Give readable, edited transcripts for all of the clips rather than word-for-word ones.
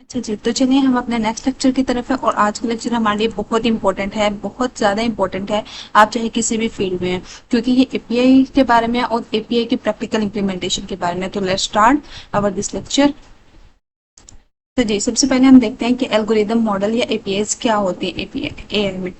अच्छा जी, तो चलिए हम अपने नेक्स्ट लेक्चर की तरफ है। और आज का लेक्चर हमारे लिए बहुत इंपॉर्टेंट है, बहुत ज़्यादा इंपॉर्टेंट है। आप चाहे किसी भी फील्ड में हैं, क्योंकि ये एपीआई के बारे में है और एपीआई के प्रैक्टिकल इंप्लीमेंटेशन के बारे में। तो let's start our this lecture. तो जी, सबसे पहले हम देखते हैं कि एल्गोरिदम मॉडल या एपीआईज क्या होते हैं एपीआई एआई में।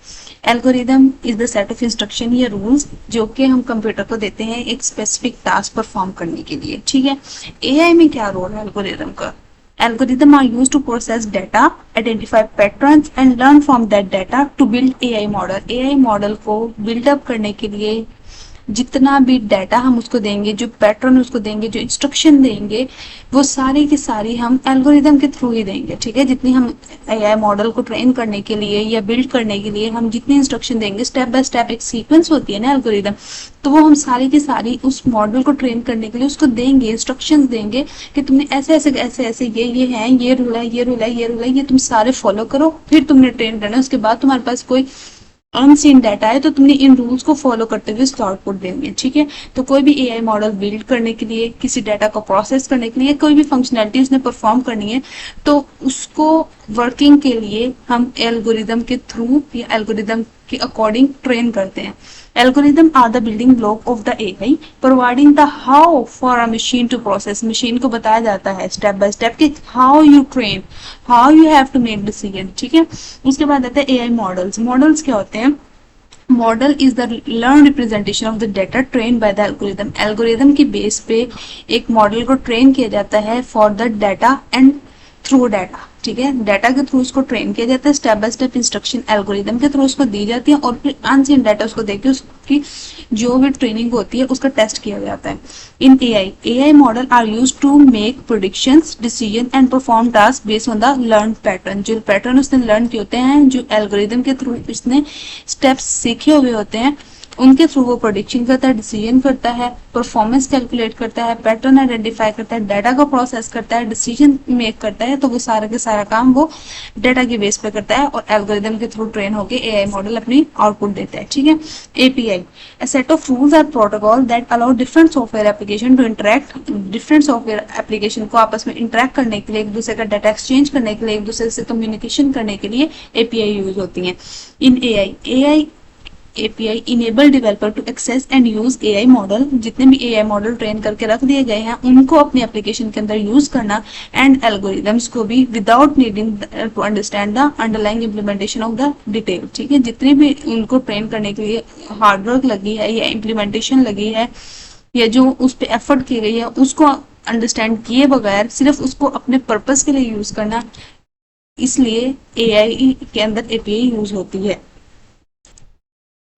Algorithm is the set of instruction या रूल्स जो कि हम कंप्यूटर को देते हैं एक स्पेसिफिक टास्क परफॉर्म करने के लिए। ठीक है, एआई में क्या रोल है एल्गोरिदम का? Algorithms are used to process data, identify patterns and learn from that data to build AI model. AI model को बिल्डअप करने के लिए जितना भी डाटा हम उसको देंगे, जो पैटर्न उसको देंगे, जो इंस्ट्रक्शन देंगे, वो सारी की सारी हम एल्गोरिदम के थ्रू ही देंगे। ठीक है, जितनी हम एआई मॉडल को ट्रेन करने के लिए या बिल्ड करने के लिए हम जितनी इंस्ट्रक्शन देंगे, स्टेप बाय स्टेप एक सीक्वेंस होती है ना एल्गोरिदम, तो वो हम सारी की सारी उस मॉडल को ट्रेन करने के लिए उसको देंगे, इंस्ट्रक्शन देंगे कि तुमने ऐसे ऐसे ऐसे ऐसे ये है, ये रूल है, ये रूल है, ये रूल है, ये तुम सारे फॉलो करो, फिर तुमने ट्रेन करना है। उसके बाद तुम्हारे पास कोई अनसीन डाटा है तो तुमने इन रूल्स को फॉलो करते हुए उसको आउटपुट देनी है। ठीक है, तो कोई भी एआई मॉडल बिल्ड करने के लिए, किसी डाटा को प्रोसेस करने के लिए, कोई भी फंक्शनैलिटी उसने परफॉर्म करनी है, तो उसको वर्किंग के लिए हम एल्गोरिदम के थ्रू या एल्गोरिदम के अकॉर्डिंग ट्रेन करते हैं। Algorithm are the building block of the AI, providing the how for a machine to process. Machine को बताया जाता है स्टेप बाय स्टेप कि how you train, how you have to make decision. ठीक है, उसके बाद आता है एआई मॉडल्स। मॉडल्स क्या होते हैं? Model is the learn representation of the data train by the algorithm. Algorithm की बेस पे एक मॉडल को ट्रेन किया जाता है for the data and through data. ठीक है, डाटा के थ्रू उसको ट्रेन किया जाता है, step by step instruction algorithm के थ्रू उसको दी जाती है और फिर अनसीन डाटा उसको देके उसकी जो भी ट्रेनिंग होती है उसका टेस्ट किया जाता है। इन AI model are use to make predictions, decision and perform task based on the learn pattern. जो पैटर्न उसने लर्न किए होते हैं, जो एल्गोरिदम के थ्रू उसने स्टेप्स सीखे हुए होते हैं, उनके थ्रू वो प्रोडिक्शन करता है, डिसीजन करता है, परफॉर्मेंस कैलकुलेट करता है, पैटर्न आइडेंटिफाई करता है, डाटा को प्रोसेस करता है, डिसीजन मेक करता है। तो वो सारा के सारा काम वो डाटा के बेस पे करता है और एल्गोरिदम के थ्रू ट्रेन होकर एआई मॉडल अपनी आउटपुट देता है। ठीक है, API a set of rules or protocol that allow different software application to interact, different software application को आपस में इंटरेक्ट करने के लिए, एक दूसरे का डाटा एक्सचेंज करने के लिए, एक दूसरे से कम्युनिकेशन करने के लिए एपीआई यूज होती हैं। इन AI API enable developer to access and use AI model. जितने भी AI मॉडल ट्रेन करके रख दिए गए हैं उनको अपनी एप्लीकेशन के अंदर यूज करना, एंड एल्गोरिदम्स को भी without needing to understand the underlying implementation of the detail. ठीक है, जितनी भी उनको ट्रेन करने के लिए हार्डवर्क लगी है या इम्प्लीमेंटेशन लगी है या जो उस पर एफर्ट की गई है, उसको अंडरस्टैंड किए बगैर सिर्फ उसको अपने पर्पज के लिए यूज करना, इसलिए AI के अंदर API यूज होती है।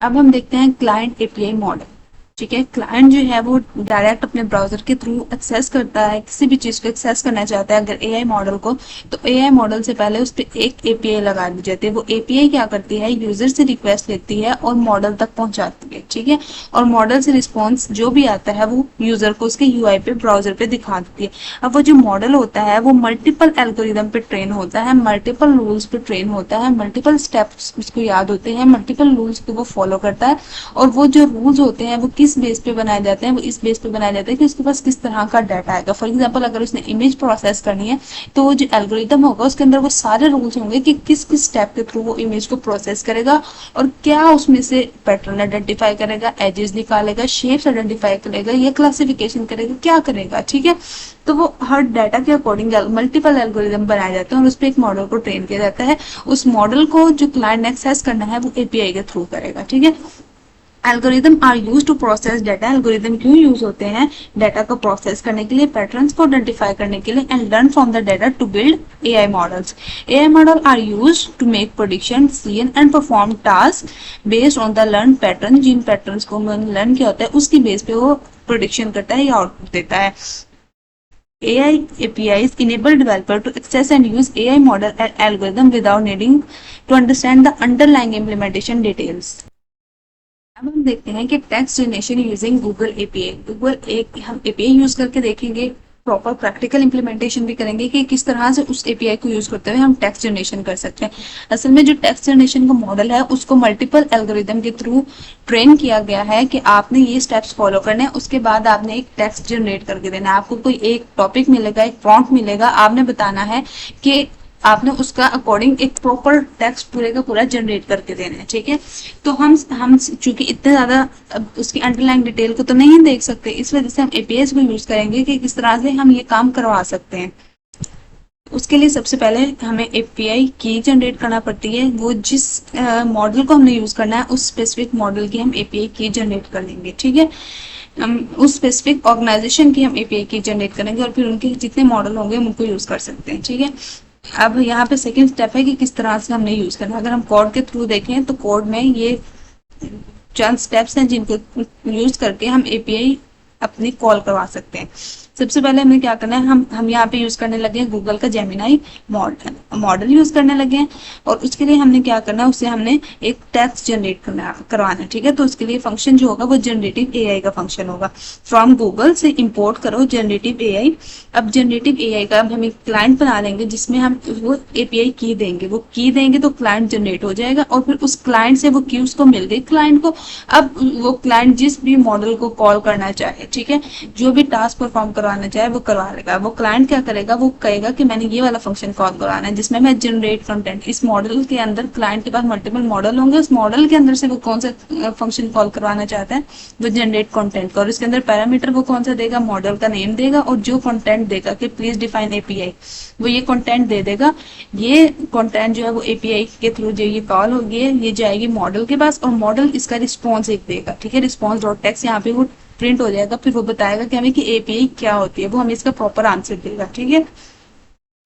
अब हम देखते हैं क्लाइंट एपीआई मॉडल। ठीक है, क्लाइंट जो है वो डायरेक्ट अपने ब्राउजर के थ्रू एक्सेस करता है, किसी भी चीज को एक्सेस करना चाहता है अगर एआई मॉडल को, तो एआई मॉडल से पहले उस पर एक एपीआई लगा दी जाती है। वो एपीआई क्या करती है, यूजर से रिक्वेस्ट लेती है और मॉडल तक पहुंचाती है। ठीक है, और मॉडल से रिस्पॉन्स जो भी आता है वो यूजर को उसके यूआई पे, ब्राउजर पे दिखा देती है। अब वो जो मॉडल होता है वो मल्टीपल एल्गोरिदम पे ट्रेन होता है, मल्टीपल रूल्स पे ट्रेन होता है, मल्टीपल स्टेप्स उसको याद होते हैं, मल्टीपल रूल्स को वो फॉलो करता है। और वो जो रूल्स होते हैं वो किस बेस पे बनाए जाते हैं? वो इस बेस पे बनाए जाते हैं कि उसके पास किस तरह का डाटा आएगा। फॉर एग्जांपल, अगर उसने इमेज प्रोसेस करनी है तो वो जो एल्गोरिदम होगा उसके अंदर वो सारे रूल्स होंगे कि किस किस स्टेप के थ्रू वो इमेज को प्रोसेस करेगा और क्या उसमें से पैटर्न आइडेंटिफाई करेगा, एजेस निकालेगा, शेप्स आइडेंटिफाई करेगा, ये क्लासिफिकेशन करेगा, क्या करेगा। ठीक है, तो वो हर डाटा के अकॉर्डिंग मल्टीपल एल्गोरिदम बनाए जाते हैं और उस पर एक मॉडल को ट्रेन किया जाता है। उस मॉडल को जो क्लाइंट ने एक्सेस करना है वो एपीआई के थ्रू करेगा। ठीक है, algorithm are use to process data. Algorithm क्यों यूज होते हैं? डाटा को प्रोसेस करने के लिए, पैटर्न्स को आइडेंटिफाई करने के लिए, and learn from the data to build AI models. AI model are use to make prediction, decision and perform task based on the learn pattern. जिन पैटर्न्स को लर्न किया होता है उसकी बेस पे वो प्रोडिक्शन करता है या आउटपुट देता है। AI APIs enable developer to access and use AI model and algorithm without needing to understand the underlying implementation details. अब हम देखते हैं कि text generation using Google API. Google एक हम एपीआई यूज करके देखेंगे, प्रॉपर प्रैक्टिकल इंप्लीमेंटेशन भी करेंगे कि किस तरह से उस एपीआई को यूज करते हुए हम टेक्स्ट जनरेशन कर सकते हैं। असल में जो टेक्स्ट जनरेशन का मॉडल है उसको मल्टीपल एल्गोरिदम के थ्रू ट्रेन किया गया है कि आपने ये स्टेप्स फॉलो करने हैं, उसके बाद आपने एक टेक्स्ट जनरेट करके देना है। आपको कोई एक टॉपिक मिलेगा, एक प्रॉम्प्ट मिलेगा, आपने बताना है कि आपने उसका अकॉर्डिंग एक प्रॉपर टेक्स्ट पूरे का पूरा जनरेट करके देना है, ठीक है। तो हम चूंकि इतने ज्यादा उसकी अंडरलाइन डिटेल को तो नहीं देख सकते, इस वजह से हम एपीआई को यूज करेंगे कि किस तरह से हम ये काम करवा सकते हैं। उसके लिए सबसे पहले हमें एपीआई की जनरेट करना पड़ती है, वो जिस मॉडल को हमने यूज करना है उस स्पेसिफिक मॉडल की हम एपीआई की जनरेट कर लेंगे, ठीक है। हम उस स्पेसिफिक ऑर्गेनाइजेशन की हम एपीआई की जनरेट करेंगे और फिर उनके जितने मॉडल होंगे उनको यूज कर सकते हैं, ठीक है। अब यहाँ पे सेकंड स्टेप है कि किस तरह से हमने यूज करना है। अगर हम कोड के थ्रू देखें तो कोड में ये चंद स्टेप्स हैं जिनको यूज करके हम एपीआई अपनी कॉल करवा सकते हैं। सबसे पहले हमें क्या करना है, हम यहाँ पे यूज करने लगे हैं गूगल का जेमिनाई मॉडल यूज करने लगे हैं। और उसके लिए हमने क्या करना है, उससे हमने एक टेक्स्ट जनरेट करवाना है, ठीक है। तो उसके लिए फंक्शन जो होगा वो जनरेटिव एआई का फंक्शन होगा। फ्रॉम गूगल से इंपोर्ट करो जनरेटिव एआई। अब जनरेटिव एआई का अब हम एक क्लाइंट बना लेंगे जिसमें हम वो एपीआई की देंगे, वो की देंगे तो क्लाइंट जनरेट हो जाएगा और फिर उस क्लाइंट से वो की उसको मिल गई क्लाइंट को। अब वो क्लाइंट जिस भी मॉडल को कॉल करना चाहे, ठीक है, जो भी टास्क परफॉर्म करवाना चाहे वो करवा लेगा। वो क्लाइंट क्या करेगा, वो कहेगा कि मैंने ये वाला फंक्शन कॉल करवाना है जिसमें मैं जनरेट कंटेंट, इस मॉडल के अंदर क्लाइंट के पास मल्टीपल मॉडल होंगे, उस मॉडल के अंदर से वो कौन सा फंक्शन कॉल करवाना चाहता है वो जनरेट कंटेंट का, और इसके अंदर पैरामीटर वो कौन सा देगा, मॉडल का नेम देगा और जो कंटेंट देगा कि प्लीज डिफाइन एपीआई, वो ये कंटेंट दे देगा। ये कंटेंट जो है वो एपीआई के थ्रू जो ये कॉल होगी ये जाएगी मॉडल के पास और मॉडल इसका रिस्पॉन्स एक देगा, ठीक है। रिस्पॉन्स डॉट टेक्स्ट यहाँ पे वो प्रिंट हो जाएगा, फिर वो बताएगा कि हमें कि एपीआई क्या होती है, वो हमें इसका प्रॉपर आंसर देगा, ठीक है।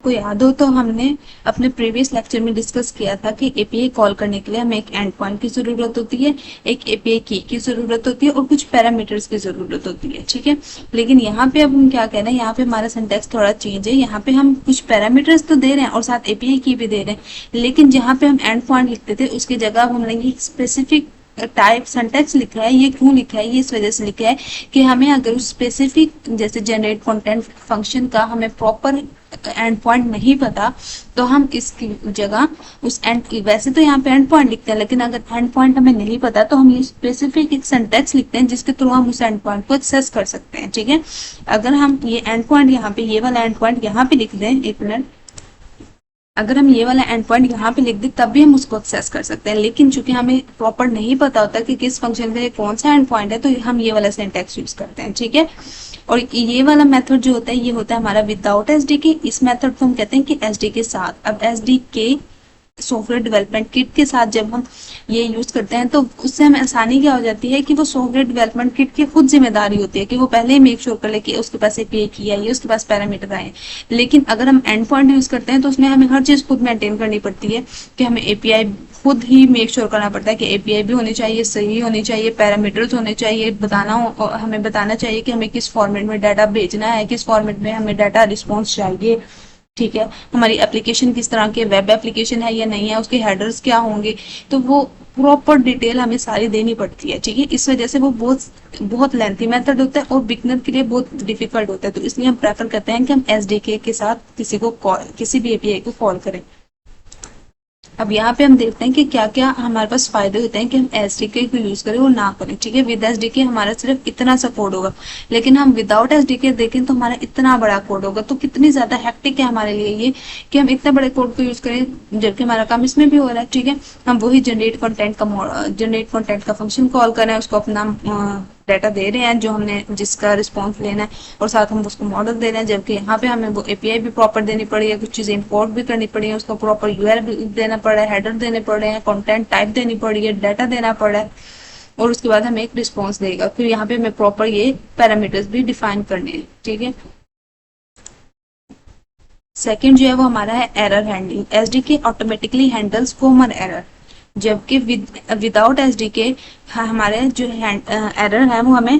को याद हो तो हमने अपने प्रीवियस लेक्चर में डिस्कस किया था कि एपीआई कॉल करने के लिए हमें एक एंड पॉइंट की जरूरत होती है, एक एपीआई की जरूरत होती है और कुछ पैरामीटर्स की जरूरत होती है, ठीक है। लेकिन यहाँ पे अब हम क्या कह रहे हैं, यहाँ पे हमारा सिंटैक्स थोड़ा चेंज है। यहाँ पे हम कुछ पैरामीटर्स तो दे रहे हैं और साथ एपीआई की भी दे रहे हैं, लेकिन जहाँ पे हम एंड पॉइंट लिखते थे उसकी जगह हमने स्पेसिफिक टाइप सिंटैक्स लिखा है। ये क्यों लिखा है, ये इस वजह से लिखा है कि हमें अगर स्पेसिफिक जैसे जनरेट कंटेंट फंक्शन का हमें प्रॉपर एंड पॉइंट नहीं पता तो हम इसकी जगह उस एंड, वैसे तो यहाँ पे एंड पॉइंट लिखते हैं लेकिन अगर एंड पॉइंट हमें नहीं पता तो हम ये स्पेसिफिक एक सिंटैक्स लिखते हैं जिसके थ्रू हम उस एंड पॉइंट को एक्सेस कर सकते हैं, ठीक है। अगर हम ये एंड पॉइंट यहाँ पे, ये वाला एंड पॉइंट यहाँ पे लिख दें, एक मिनट, अगर हम ये वाला एंड पॉइंट यहाँ पे लिख दें तब भी हम उसको एक्सेस कर सकते हैं, लेकिन चूंकि हमें प्रॉपर नहीं पता होता कि किस फंक्शन के लिए कौन सा एंड पॉइंट है तो हम ये वाला सिंटैक्स यूज करते हैं, ठीक है। और ये वाला मेथड जो होता है ये होता है हमारा विदाउट एसडीके। इस मेथड को हम कहते हैं कि एसडीके साथ। अब एसडीके सॉफ्टवेयर डेवलपमेंट किट के साथ जब हम ये यूज करते हैं तो उससे हमें आसानी क्या हो जाती है कि वो सॉफ्टवेयर डेवलपमेंट किट की खुद जिम्मेदारी होती है कि वो पहले ही मेक श्योर कर ले कि उसके पास एपीआई की आई है, उसके पास पैरामीटर आए। लेकिन अगर हम एंड पॉइंट यूज करते हैं तो उसमें हमें हर चीज खुद मेंटेन करनी पड़ती है कि हमें एपीआई खुद ही मेक श्योर करना पड़ता है कि एपीआई भी होनी चाहिए, सही होनी चाहिए, पैरामीटर्स होने चाहिए, हमें बताना चाहिए कि हमें किस फॉर्मेट में डाटा भेजना है, किस फॉर्मेट में हमें डाटा रिस्पॉन्स चाहिए, ठीक है। हमारी एप्लीकेशन किस तरह के वेब एप्लीकेशन है या नहीं है, उसके हेडर्स क्या होंगे, तो वो प्रॉपर डिटेल हमें सारी देनी पड़ती है, ठीक है। इस वजह से वो बहुत बहुत लेंथी मेथड होता है और बिगनर के लिए बहुत डिफिकल्ट होता है, तो इसलिए हम प्रेफर करते हैं कि हम एसडीके के साथ किसी भी एपीआई को कॉल करें। अब यहाँ पे हम देखते हैं कि क्या क्या हमारे पास फायदे होते हैं कि हम एसडीके को यूज करें और ना करें, ठीक है। विद एसडीके हमारा सिर्फ इतना सा कोड होगा, लेकिन हम विदाउट एसडीके देखें तो हमारा इतना बड़ा कोड होगा। तो कितनी ज्यादा हेक्टिक है हमारे लिए ये कि हम इतना बड़े कोड को यूज करें जबकि हमारा काम इसमें भी हो रहा है, ठीक है। हम वही जनरेट कंटेंट का फंक्शन कॉल कर रहे हैं, उसको अपना डाटा दे रहे हैं जो हमने जिसका रिस्पॉन्स लेना है और साथ हम उसको मॉडल दे रहे हैं, जबकि यहाँ पे हमें वो एपीआई भी प्रॉपर देनी पड़ी है, कुछ चीजें इंपोर्ट भी करनी पड़ी है, उसको प्रॉपर यूआरएल देना पड़ा है, हेडर देने पड़े हैं, कंटेंट टाइप देनी पड़ी है, डाटा देना पड़ा है और उसके बाद हमें एक रिस्पॉन्स देगा। फिर यहाँ पे हमें प्रॉपर ये पैरामीटर्स भी डिफाइन करने हैं, ठीक है। सेकेंड जो है वो हमारा है error handling. SDK automatically handles common error, जबकि विदाउट एसडीके हमारे जो एरर है वो हमें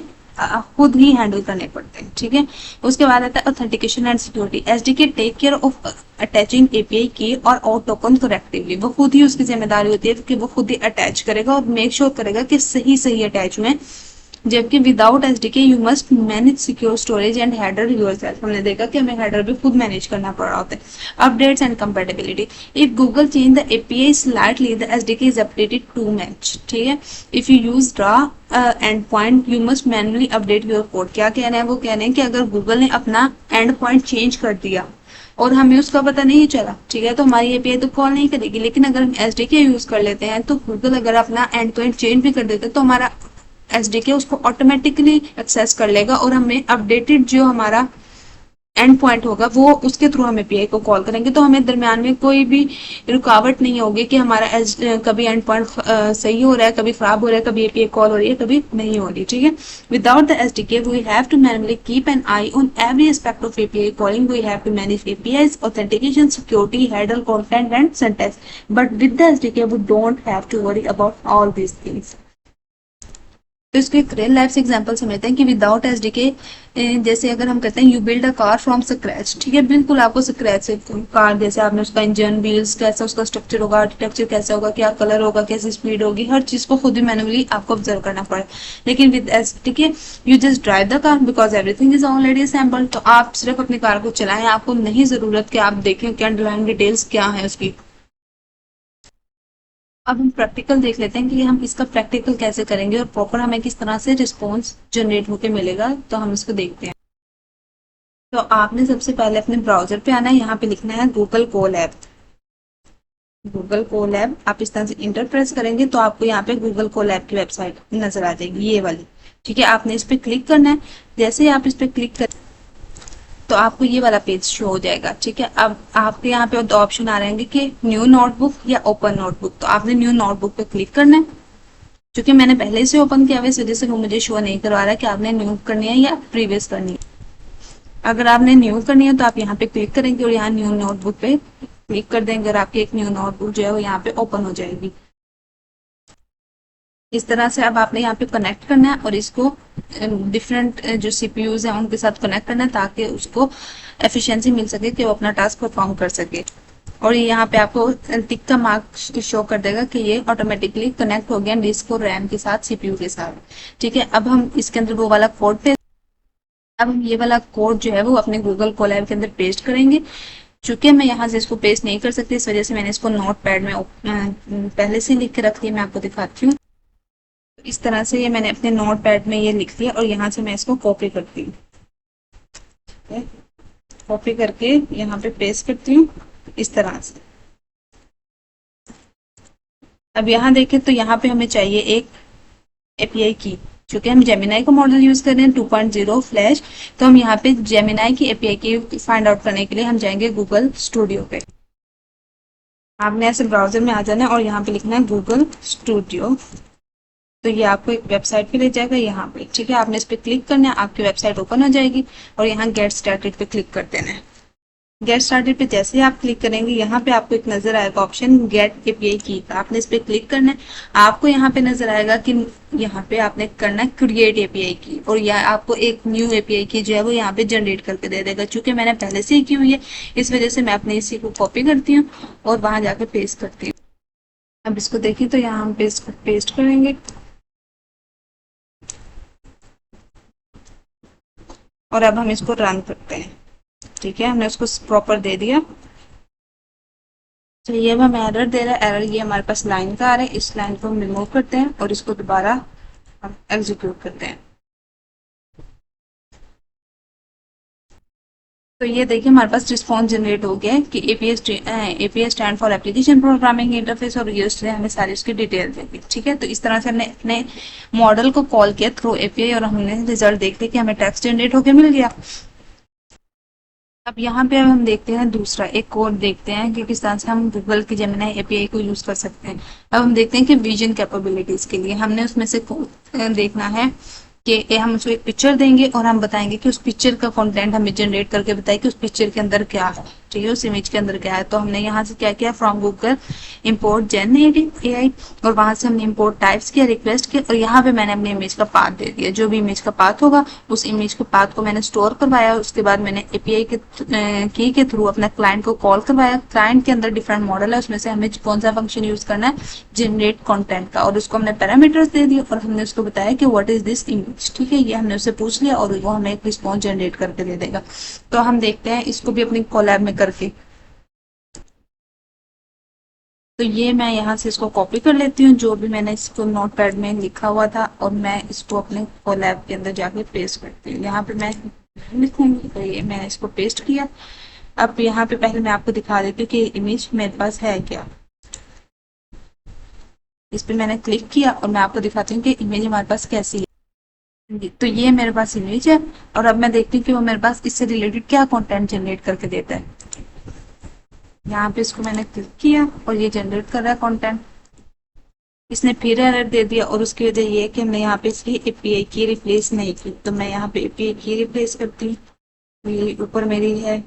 खुद ही हैंडल करने पड़ते हैं, ठीक है। उसके बाद आता है authentication and security. SDK take care of attaching API की और आउट टोकन करेक्टिवली। वो खुद ही उसकी जिम्मेदारी होती है कि वो खुद ही अटैच करेगा और मेक श्योर करेगा कि सही सही अटैच में, जबकि without SDK you must manage secure storage and header yourself. हमने देखा कि हमें हेडर भी खुद मैनेज करना पड़ रहा होता है। Updates and compatibility. If Google change the API slightly the SDK is updated to match, ठीक है। If you use raw endpoint you must manually update your code. क्या कहना है, वो कह रहे हैं कि अगर गूगल ने अपना एंड पॉइंट चेंज कर दिया और हमें उसका पता नहीं चला, ठीक है, तो हमारी एपीआई तो कॉल नहीं करेगी। लेकिन अगर हम एसडीके यूज कर लेते हैं तो गूगल अगर अपना एंड टू एंड चेंज भी कर देते हैं तो हमारा एसडीके उसको ऑटोमेटिकली एक्सेस कर लेगा और हमें अपडेटेड जो हमारा एंड पॉइंट होगा वो उसके थ्रू हम एपीआई को कॉल करेंगे। तो हमें दरमियान में कोई भी रुकावट नहीं होगी कि हमारा कभी एंड पॉइंट सही हो रहा है, कभी खराब हो रहा है, कभी एपीआई कॉल हो रही है, कभी नहीं हो रही, ठीक है। Without the SDK we have to manually keep an eye on every aspect of API calling. We have to manage APIs authentication, security, header, content and syntax. But with the SDK we don't have to worry about all these things. तो इसको एक real life से example समझते हैं कि without SDK जैसे अगर हम कहते हैं you build a car from scratch, ठीक है, बिल्कुल आपको स्क्रैच से कार, जैसे आपने उसका इंजन, व्हील्स, कैसा उसका स्ट्रक्चर होगा, आर्किटेक्चर कैसा होगा, क्या कलर होगा, कैसी स्पीड होगी, हर चीज को खुद ही मैनुअली आपको ऑब्जर्व करना पड़े। लेकिन with SDK you just drive the car because everything is already assembled. तो आप सिर्फ अपनी कार को चलाएं, आपको नहीं जरूरत कि आप देखें कि अंडरलाइन डिटेल्स क्या है उसकी। अब हम प्रैक्टिकल देख लेते हैं कि हम इसका प्रैक्टिकल कैसे करेंगे और प्रॉपर हमें किस तरह से रिस्पॉन्स जनरेट होके मिलेगा। तो हम इसको देखते हैं। तो आपने सबसे पहले अपने ब्राउजर पे आना है, यहाँ पे लिखना है गूगल कोलैब। गूगल कोलैब आप इस तरह से इंटर प्रेस करेंगे तो आपको यहाँ पे गूगल कोलैब की वेबसाइट नजर आ जाएगी, ये वाली, ठीक है। आपने इस पे क्लिक करना है। जैसे ही आप इस पे क्लिक कर तो आपको ये वाला पेज शो हो जाएगा, ठीक है। अब आपके यहाँ पे दो ऑप्शन आ रहेंगे कि न्यू नोटबुक या ओपन नोटबुक। तो आपने न्यू नोटबुक पे क्लिक करना है। क्योंकि मैंने पहले से ओपन किया हुआ इस वजह से वो मुझे शो नहीं करवा रहा कि आपने न्यू करनी है या प्रीवियस करनी है। अगर आपने न्यू करनी है तो आप यहाँ पे क्लिक करेंगे और यहाँ न्यू नोटबुक पे क्लिक कर देंगे और आपकी एक न्यू नोटबुक जो है वो यहाँ पे ओपन हो जाएगी। इस तरह से अब आपने यहाँ पे कनेक्ट करना है और इसको डिफरेंट जो सीपीयूज हैं उनके साथ कनेक्ट करना है ताकि उसको एफिशिएंसी मिल सके कि वो अपना टास्क परफॉर्म कर सके। और ये यहाँ पे आपको टिक का मार्क शो कर देगा कि ये ऑटोमेटिकली कनेक्ट हो गया डिस्क और रैम के साथ, सीपीयू के साथ, ठीक है। अब हम इसके अंदर वो वाला कोड पे अब हम ये वाला कोड जो है वो अपने गूगल कोलैब के अंदर पेस्ट करेंगे। चूंकि मैं यहाँ से इसको पेस्ट नहीं कर सकती इस वजह से मैंने इसको नोट पैड में पहले से लिख के रख लिया। मैं आपको दिखाती हूँ। इस तरह से ये मैंने अपने नोट पैड में ये लिख लिया और यहाँ से मैं इसको कॉपी करती हूँ। कॉपी करके यहाँ पे पेस्ट करती हूँ इस तरह से। अब यहाँ देखें तो यहाँ पे हमें चाहिए एक एपीआई की। चूंकि हम जेमिनाई का मॉडल यूज कर रहे हैं 2.0 फ्लैश, तो हम यहाँ पे जेमिनाई की एपीआई की फाइंड आउट करने के लिए हम जाएंगे गूगल स्टूडियो पे। आपने ऐसे ब्राउजर में आ जाना है और यहाँ पे लिखना है गूगल स्टूडियो। तो ये आपको एक वेबसाइट पे ले जाएगा यहाँ पे, ठीक है। आपने इस पे क्लिक करना है, आपकी वेबसाइट ओपन हो जाएगी और यहाँ गेट स्टार्टेड पे क्लिक कर देना है। गेट स्टार्टेड पे जैसे ही आप क्लिक करेंगे यहाँ पे आपको एक नजर आएगा ऑप्शन गेट एपीआई की। आपने इस पे क्लिक करना है। आपको यहाँ पे नजर आएगा कि यहाँ पे आपने करना है क्रिएट एपीआई की और यह आपको एक न्यू एपीआई की जो है वो यहाँ पे जनरेट करके दे देगा। चूंकि मैंने पहले से ही की हुई है इस वजह से मैं अपने इसी को कॉपी करती हूँ और वहां जाकर पेस्ट करती हूँ। अब इसको देखिए तो यहाँ हम पेस्ट करेंगे और अब हम इसको रन करते हैं, ठीक है। हमने उसको प्रॉपर दे दिया। तो ये हमें एरर दे रहा है। एरर ये हमारे पास लाइन का आ रहा है। इस लाइन को हम रिमूव करते हैं और इसको दोबारा हम एग्जीक्यूट करते हैं। तो ये देखिए हमारे पास रिस्पॉन्स जनरेट हो गया है कि API stand for application programming interface और यूजर हमें सारी उसकी डिटेल देगी, ठीक है। तो इस तरह से हमने अपने मॉडल को कॉल किया थ्रू एपीआई और हमने रिजल्ट देख लिया कि हमें टेक्स्ट जनरेट होकर मिल गया। अब यहाँ पे हम देखते हैं दूसरा एक कोड देखते हैं कि किस तरह से हम गूगल की जेमिनी एपीआई को यूज कर सकते हैं। अब हम देखते हैं कि विजन कैपेबिलिटीज के लिए हमने उसमें से देखना है कि हम उसको एक पिक्चर देंगे और हम बताएंगे कि उस पिक्चर का कंटेंट हमें जनरेट करके बताए कि उस पिक्चर के अंदर क्या है, ठीक है, उस इमेज के अंदर क्या है। तो हमने यहाँ से क्या किया, from Google import gen AI और वहां से हमने इंपोर्ट टाइप्स किया, रिक्वेस्ट किया और यहाँ पे मैंने अपने इमेज का पाथ दे दिया। जो भी इमेज का पाथ होगा उस इमेज के पाथ को मैंने स्टोर करवाया। उसके बाद मैंने एपीआई की के थ्रू अपने क्लाइंट को कॉल करवाया। क्लाइंट के अंदर डिफरेंट मॉडल है, उसमें से हमें कौन सा फंक्शन यूज करना है, जनरेट कॉन्टेंट का, और उसको हमने पैरामीटर्स दे दिए और हमने उसको बताया कि व्हाट इज दिस इमेज, ठीक है। ये हमने उससे पूछ लिया और वो हमें एक रिस्पॉन्स जनरेट करके दे देगा। तो हम देखते हैं इसको भी अपनी कोलैब में करके। तो ये मैं यहाँ से इसको कॉपी कर लेती हूँ जो भी मैंने इसको नोटपैड में लिखा हुआ था और मैं इसको अपने कोलैब के अंदर जाके पेस्ट करती हूँ। यहाँ पे मैं लिखूंगी तो ये मैंने इसको पेस्ट किया अब यहाँ पे पहले मैं आपको दिखा देती हूँ कि इमेज मेरे पास है क्या। इस पे मैंने क्लिक किया और मैं आपको दिखाती हूँ कि इमेज हमारे पास कैसी है। तो ये मेरे पास इमेज है और अब मैं देखती हूँ कि वो मेरे पास इससे रिलेटेड क्या कंटेंट जनरेट करके देता है। यहाँ पे इसको मैंने क्लिक किया और ये जनरेट कर रहा है कंटेंट। इसने फिर एरर दे दिया और उसकी वजह ये है कि हमने यहाँ पे इसकी एपीआई की रिप्लेस नहीं की। तो मैं यहाँ पे एपीआई की रिप्लेस करती हूँ। ये ऊपर मेरी है,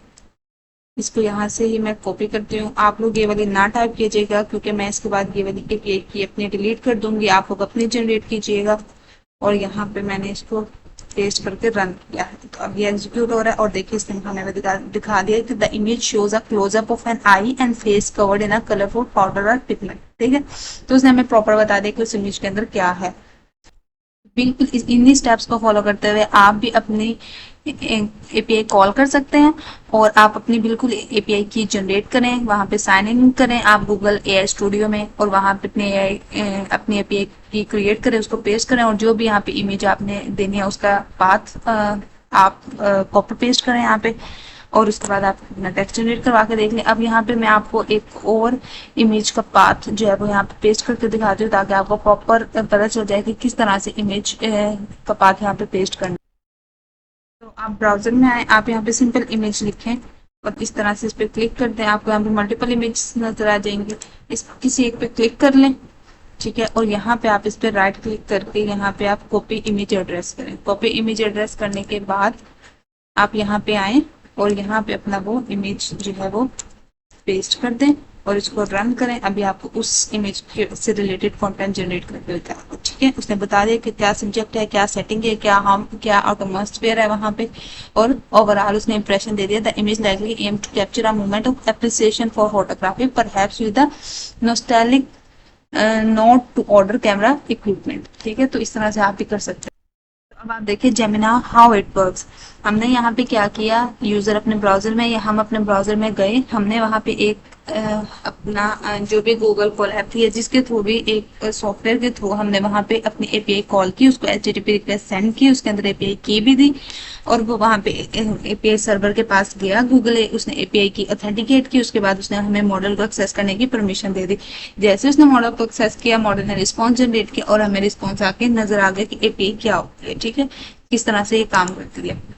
इसको यहाँ से ही मैं कॉपी करती हूँ। आप लोग ये वाली ना टाइप कीजिएगा क्योंकि मैं इसके बाद ये वाली एपीआई की अपनी डिलीट कर दूंगी, आप लोग अपनी जनरेट कीजिएगा। और यहाँ पे मैंने इसको पेस्ट करके रन किया है। तो अब ये एग्जीक्यूट हो रहा है और देखिए इसने हमें दिखा दिया कि the image shows a closeup of an eye and face covered in a colourful powder और पिगमेंट। ठीक है, तो उसने हमें प्रॉपर बता दिया कि उस इमेज के अंदर क्या है। बिल्कुल इन्हीं स्टेप्स को फॉलो करते हुए आप भी अपनी एपीआई कॉल कर सकते हैं और आप अपनी बिल्कुल एपीआई की जनरेट करें, वहां पे साइन इन करें आप गूगल एआई स्टूडियो में और वहां पे अपनी एपीआई की क्रिएट करें, उसको पेस्ट करें और जो भी यहाँ पे इमेज आपने देनी है उसका पाथ आप कॉपी पेस्ट करें यहाँ पे और उसके बाद आप अपना टेक्स्ट जनरेट करवा के देख लें। अब यहाँ पे मैं आपको एक और इमेज का पाथ जो है वो यहाँ पे पेस्ट करके दिखाती हूँ ताकि आपको प्रॉपर पता चल जाए कि किस तरह से इमेज का पाथ यहाँ पे पेस्ट करना। तो आप ब्राउजर में आए, आप यहाँ पे सिंपल इमेज लिखें और इस तरह से इस पर क्लिक कर दें, आपको यहाँ पे मल्टीपल इमेज नजर आ जाएंगे। इस किसी एक पे क्लिक कर लें, ठीक है, और यहाँ पे आप इस पे राइट क्लिक करके यहाँ पे आप कॉपी इमेज एड्रेस करें। कॉपी इमेज एड्रेस करने के बाद आप यहाँ पे आए और यहाँ पे अपना वो इमेज जो है वो पेस्ट कर दें और इसको रन करें। अभी आपको उस इमेज से रिलेटेड कंटेंट जनरेट करके होता है। ठीक है, उसने बता दिया कि क्या सब्जेक्ट है, क्या सेटिंग है, क्या हम क्या ऑटोमोस्फेयर है वहां पे, और ओवरऑल उसने इंप्रेशन दे दिया। The image likely aim to capture a moment of appreciation for photography perhaps with the nostalgic note to older camera equipment. ठीक है, तो इस तरह से आप भी कर सकते हैं। अब आप देखिए जेमिना हाउ इट वर्क्स। हमने यहाँ पे क्या किया, यूजर अपने ब्राउजर में या हम अपने ब्राउजर में गए, हमने वहाँ पे एक अपना जो भी गूगल कोलैब थी या जिसके थ्रू भी एक सॉफ्टवेयर के थ्रू हमने वहाँ पे अपनी एपीआई कॉल की, उसको एचटीटीपी रिक्वेस्ट सेंड की, उसके अंदर एपीआई की भी दी और वो वहाँ पे एपीआई सर्वर के पास गया गूगल, उसने एपीआई की ऑथेंटिकेट की, उसके बाद उसने हमें मॉडल को एक्सेस करने की परमिशन दे दी। जैसे उसने मॉडल को एक्सेस किया, मॉडल ने रिस्पॉन्स जनरेट किया और हमें रिस्पॉन्स आके नजर आ गया कि एपीआई क्या होती है। ठीक है, किस तरह से ये काम करती है।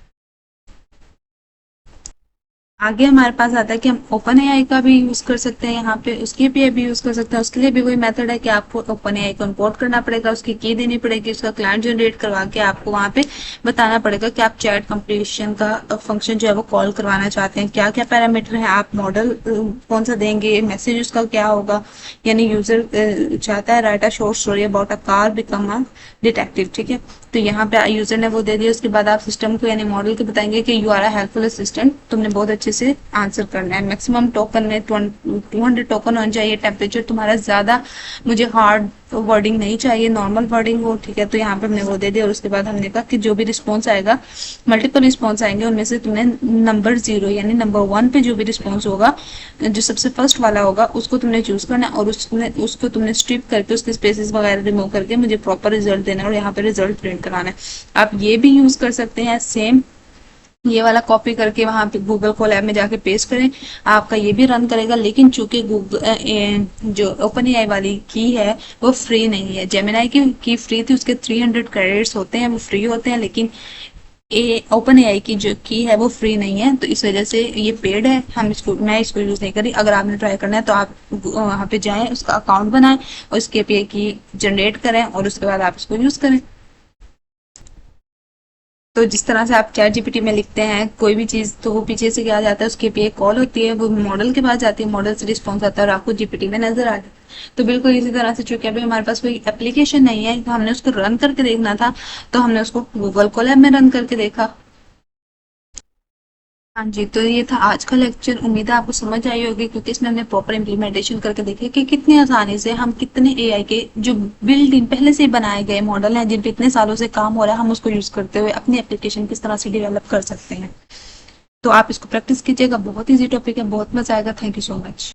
आगे हमारे पास आता है कि हम ओपन एआई का भी यूज कर सकते हैं, यहाँ पे उसकी एपीआई भी यूज कर सकते हैं। उसके लिए भी वही मेथड है कि आपको ओपन एआई को इंपोर्ट करना पड़ेगा, उसकी की देनी पड़ेगी, उसका क्लाइंट जनरेट करवा के आपको वहाँ पे बताना पड़ेगा कि आप चैट कंप्लीशन का फंक्शन जो है वो कॉल करवाना चाहते हैं, क्या क्या पैरामीटर है, आप मॉडल कौन सा देंगे, मैसेज उसका क्या होगा। यानी यूजर चाहता है right a short story about a car become a detective. ठीक है, तो यहाँ पे यूजर ने वो दे दिया। उसके बाद आप सिस्टम को यानी मॉडल को बताएंगे कि you are a helpful assistant, तुमने बहुत अच्छे से आंसर करना है। मैक्सिमम टोकन में 200 टोकन होना चाहिए। टेम्परेचर तुम्हारा ज्यादा मुझे हार्ड वर्डिंग नहीं चाहिए, नॉर्मल वर्डिंग हो। ठीक है, तो यहाँ पे हमने वो दे दिया और उसके बाद हमने कहा कि जो भी रिस्पॉन्स आएगा, मल्टीपल रिस्पॉन्स आएंगे, उनमें से तुमने नंबर 0 यानी नंबर 1 पे जो भी रिस्पॉन्स होगा, जो सबसे फर्स्ट वाला होगा, उसको तुमने चूज करना और उसको तुमने स्ट्रिप करके उसके स्पेसेस वगैरह रिमूव करके मुझे प्रॉपर रिजल्ट देना और यहाँ पे रिजल्ट प्रिंट कराना है। आप ये भी यूज कर सकते हैं, सेम ये वाला कॉपी करके वहां पे गूगल कोलैब में जाके पेस्ट करें, आपका ये भी रन करेगा। लेकिन चूंकि गूगल जो ओपन एआई वाली की है वो फ्री नहीं है, जेमिनाई की फ्री थी, उसके 300 क्रेडिट्स होते हैं, वो फ्री होते हैं, लेकिन ओपन एआई की जो की है वो फ्री नहीं है। तो इस वजह से ये पेड है, मैं इसको यूज नहीं करी। अगर आपने ट्राई करना है तो आप वहां पे जाएं, उसका अकाउंट बनाएं और उसके एपीआई की जनरेट करें और उसके बाद आप इसको यूज करें। तो जिस तरह से आप चैट जीपीटी में लिखते हैं कोई भी चीज, तो वो पीछे से क्या आ जाता है, उसके पे कॉल होती है, वो मॉडल के पास जाती है, मॉडल से रिस्पॉन्स आता है और आपको जीपीटी में नजर आ जाता है। तो बिल्कुल इसी तरह से चूंकि अभी हमारे पास कोई एप्लीकेशन नहीं है, तो हमने उसको रन करके देखना था, तो हमने उसको गूगल कोलैब में रन करके देखा। हाँ जी, तो ये था आज का लेक्चर। उम्मीद है आपको समझ आई होगी क्योंकि इसमें हमने प्रॉपर इम्प्लीमेंटेशन करके देखे कि कितनी आसानी से हम कितने एआई के जो बिल्ड इन पहले से बनाए गए मॉडल हैं, जिन पे इतने सालों से काम हो रहा है, हम उसको यूज करते हुए अपनी एप्लीकेशन किस तरह से डेवलप कर सकते हैं। तो आप इसको प्रैक्टिस कीजिएगा, बहुत ईजी टॉपिक है, बहुत मजा आएगा। Thank you so much.